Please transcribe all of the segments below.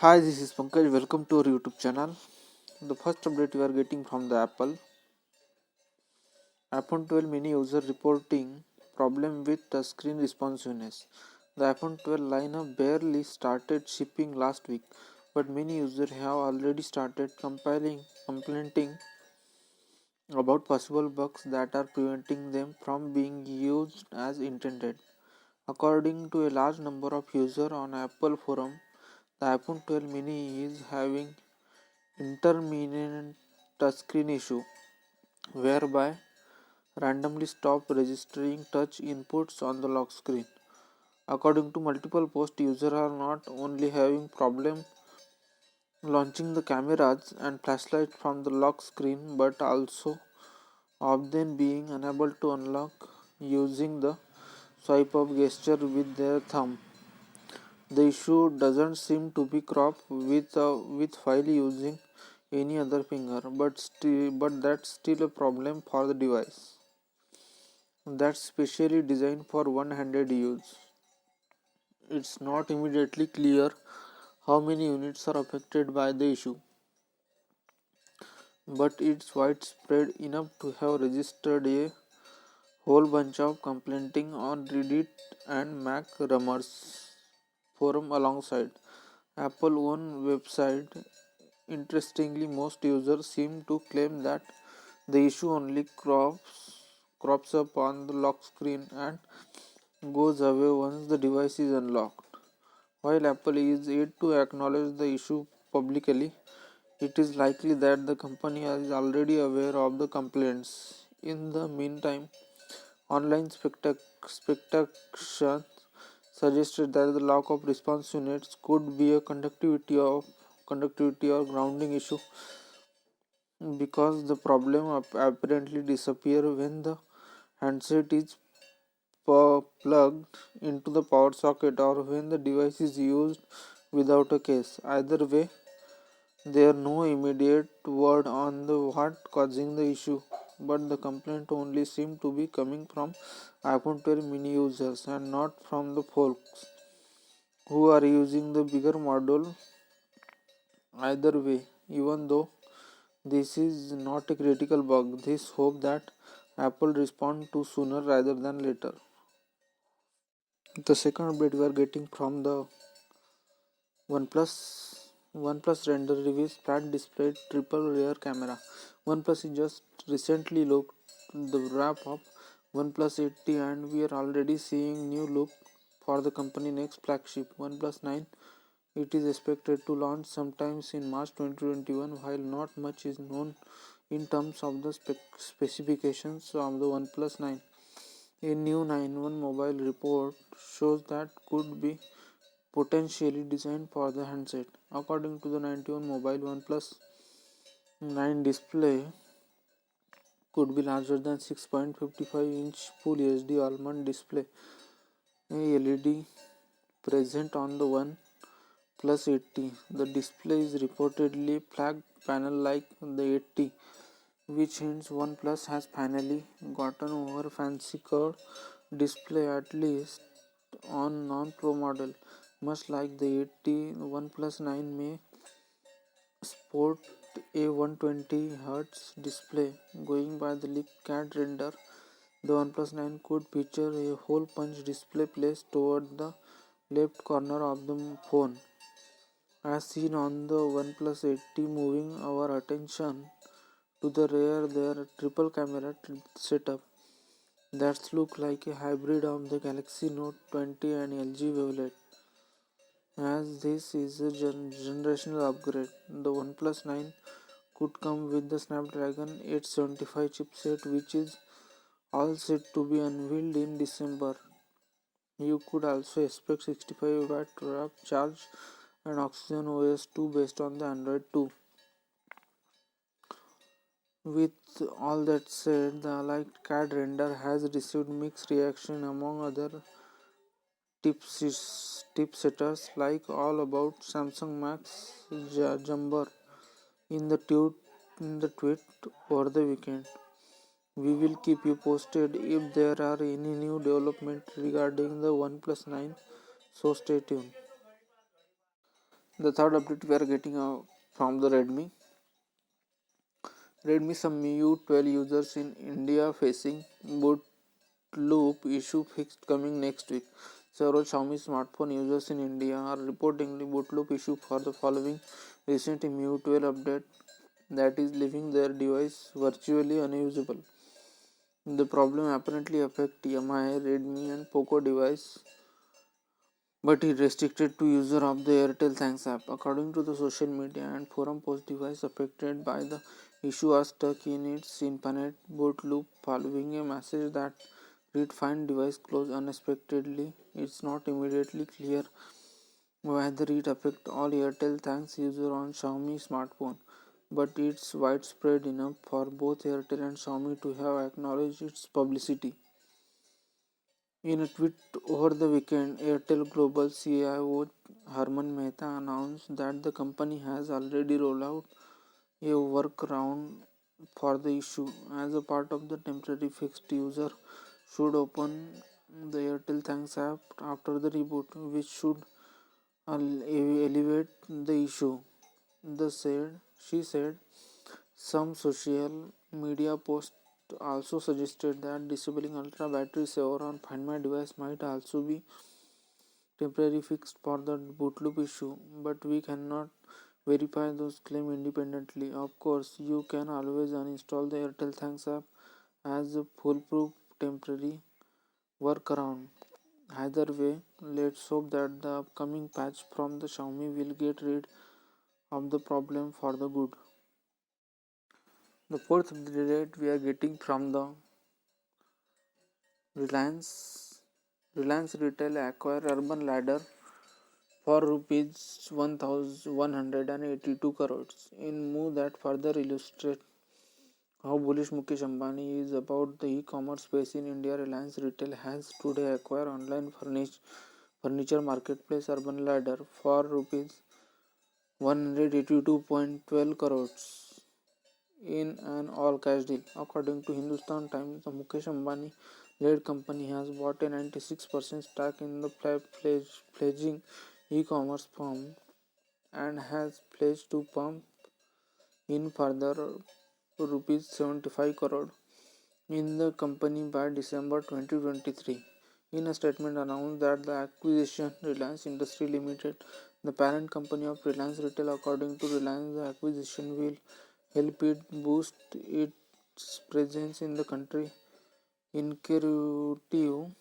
Hi, this is Pankaj. Welcome to our YouTube channel. The first update we are getting from the iPhone 12 mini user reporting problem with touchscreen responsiveness. The iPhone 12 lineup barely started shipping last week, but many users have already started complaining about possible bugs that are preventing them from being used as intended. According to a large number of users on Apple forum, the iPhone 12 mini is having intermittent touchscreen issue whereby randomly stop registering touch inputs on the lock screen. According to multiple posts, users are not only having problem launching the cameras and flashlight from the lock screen but also often being unable to unlock using the swipe up gesture with their thumb. The issue doesn't seem to be cropped with file using any other finger, but that's still a problem for the device that's specially designed for one-handed use. It's not immediately clear how many units are affected by the issue, but it's widespread enough to have registered a whole bunch of complaining on Reddit and Mac Rummers forum alongside Apple own website. Interestingly, most users seem to claim that the issue only crops up on the lock screen and goes away once the device is unlocked. While Apple is yet to acknowledge the issue publicly, it is likely that the company is already aware of the complaints. In the meantime, online speculation suggested that the lack of response units could be a conductivity or grounding issue because the problem apparently disappears when the handset is plugged into the power socket or when the device is used without a case. Either way, there is no immediate word on the what causing the issue, but the complaint only seem to be coming from iPhone 12 mini users and not from the folks who are using the bigger model. Either way, even though this is not a critical bug, this hope that Apple respond to sooner rather than later. The second update we are getting from the OnePlus render reveals flat display triple rear camera. OnePlus is just recently looked the wrap of OnePlus 80 and we are already seeing new look for the company next flagship OnePlus 9. It is expected to launch sometimes in March 2021. While not much is known in terms of the specifications of the OnePlus 9, a new 9-1 mobile report shows that could be potentially designed for the handset. According to the 91 mobile, OnePlus 9 display could be larger than 6.55-inch Full HD almond display, a LED present on the OnePlus 80. The display is reportedly flat panel like the 80, which hints OnePlus has finally gotten over fancy curved display at least on non-Pro model. Much like the 80, OnePlus 9 may sport a 120Hz display. Going by the leaked CAD render, the OnePlus 9 could feature a hole punch display placed toward the left corner of the phone. As seen on the OnePlus 80, moving our attention to the rear, their triple camera setup that look like a hybrid of the Galaxy Note 20 and LG Violet. As this is a generational upgrade, the OnePlus 9 could come with the Snapdragon 875 chipset, which is all set to be unveiled in December. You could also expect 65-watt rapid charge and Oxygen OS 2 based on the Android 2. With all that said, the Allied CAD render has received mixed reaction among other tipsetters like All About Samsung Max Jumper in the tweet over the weekend. We will keep you posted if there are any new development regarding the OnePlus 9, so stay tuned. The third update we are getting from the Redmi. Some MIUI 12 users in India facing boot loop issue fixed coming next week. Several Xiaomi smartphone users in India are reportedly boot loop issue for the following recent MIUI 12 update that is leaving their device virtually unusable. The problem apparently affects MI, Redmi and Poco device, but it restricted to user of the Airtel Thanks app. According to the social media and forum post, device affected by the issue are stuck in its infinite boot loop following a message that read find device closed unexpectedly. It's not immediately clear whether it affects all Airtel Thanks user on Xiaomi smartphone, but it's widespread enough for both Airtel and Xiaomi to have acknowledged its publicity. In a tweet over the weekend, Airtel Global CIO Harman Mehta announced that the company has already rolled out a workaround for the issue. As a part of the temporary fixed, user should open the Airtel Thanks app after the reboot, which should alleviate the issue. She said some social media posts also suggested that disabling Ultra Battery Saver on Find My device might also be temporary fix for the boot loop issue, but we cannot verify those claims independently. Of course, you can always uninstall the Airtel Thanks app as a foolproof temporary workaround. Either way, let's hope that the upcoming patch from the Xiaomi will get rid of the problem for the good. The fourth update we are getting from the Reliance Retail acquire Urban Ladder for rupees 1182 crores in move that further illustrates how bullish Mukesh Ambani is about the e-commerce space in India. Reliance Retail has today acquired online furniture marketplace Urban Ladder for rupees 182.12 crores in an all-cash deal. According to Hindustan Times, the Mukesh Ambani led company has bought a 96% stake in the fledgling e-commerce firm and has pledged to pump in further rupees 75 crore in the company by December 2023. In a statement announced that the acquisition Reliance Industry Limited, the parent company of Reliance Retail, according to Reliance, the acquisition will help it boost its presence in the country inclusive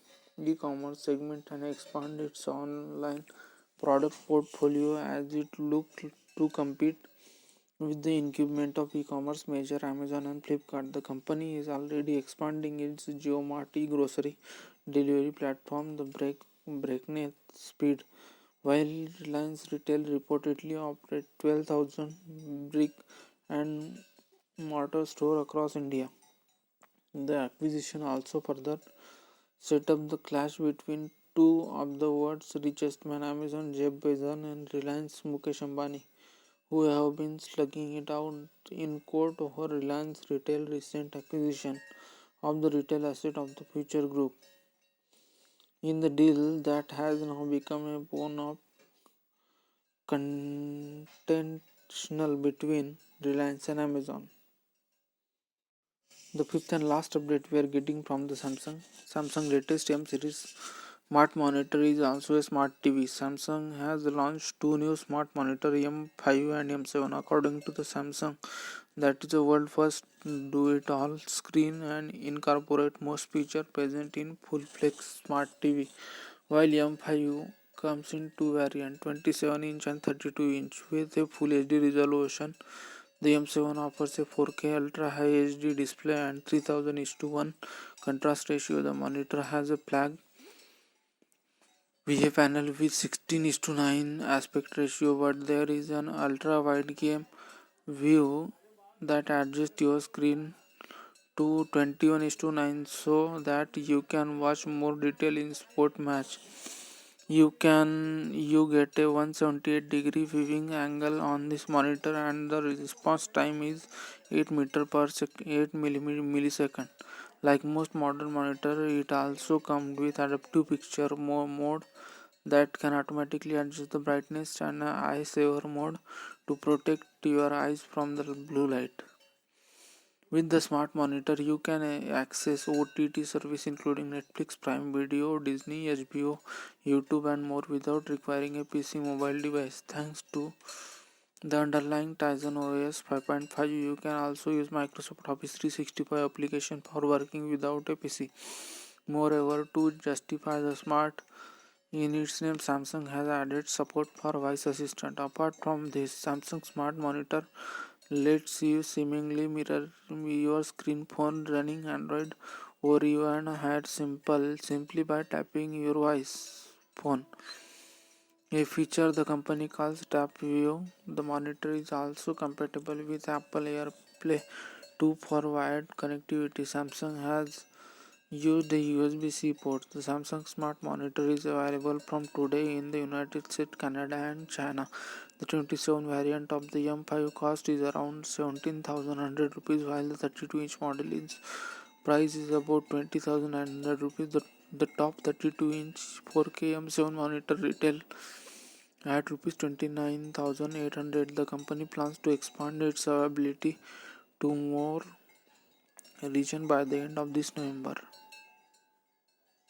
e-commerce segment and expand its online product portfolio as it looks to compete with the incumbent of e-commerce major Amazon and Flipkart. The company is already expanding its JioMart e-grocery delivery platform the breakneck speed, while Reliance Retail reportedly operates 12,000 brick and mortar stores across India. The acquisition also further set up the clash between two of the world's richest men, Amazon Jeff Bezos and Reliance Mukesh Ambani, who have been slugging it out in court over Reliance Retail recent acquisition of the retail asset of the Future Group. In the deal that has now become a bone of contention between Reliance and Amazon. The fifth and last update we are getting from the Samsung latest M series smart monitor is also a smart TV. Samsung has launched two new smart monitor M5 and M7. According to the Samsung, that is the world first do-it-all screen and incorporate most features present in full-flex smart TV. While M5 comes in two variants, 27-inch and 32-inch, with a full HD resolution. The M7 offers a 4K Ultra High HD display and 3000:1 contrast ratio. The monitor has a flag VA panel with 16:9 aspect ratio, but there is an ultra wide game view that adjusts your screen to 21:9 so that you can watch more detail in sport match. You get a 178-degree viewing angle on this monitor, and the response time is 8 millisecond. Like most modern monitor, it also comes with adaptive picture mode that can automatically adjust the brightness and eye saver mode to protect your eyes from the blue light. With the smart monitor, you can access OTT service including Netflix, Prime Video, Disney, HBO, YouTube, and more without requiring a PC mobile device. Thanks to the underlying Tizen OS 5.5, you can also use Microsoft Office 365 application for working without a PC. Moreover, to justify the smart in its name, Samsung has added support for voice assistant. Apart from this, Samsung Smart Monitor lets you seemingly mirror your screen phone running Android Oreo and had simply by tapping your voice phone. A feature the company calls Tap View. The monitor is also compatible with Apple AirPlay 2 for wired connectivity. Samsung has used the USB-C port. The Samsung Smart Monitor is available from today in the United States, Canada, and China. The 27 variant of the M5 cost is around 17,100 rupees, while the 32-inch model is price is about 20,900 rupees. The top 32-inch 4K M7 monitor retail at rupees 29,800. The company plans to expand its availability to more region by the end of this November.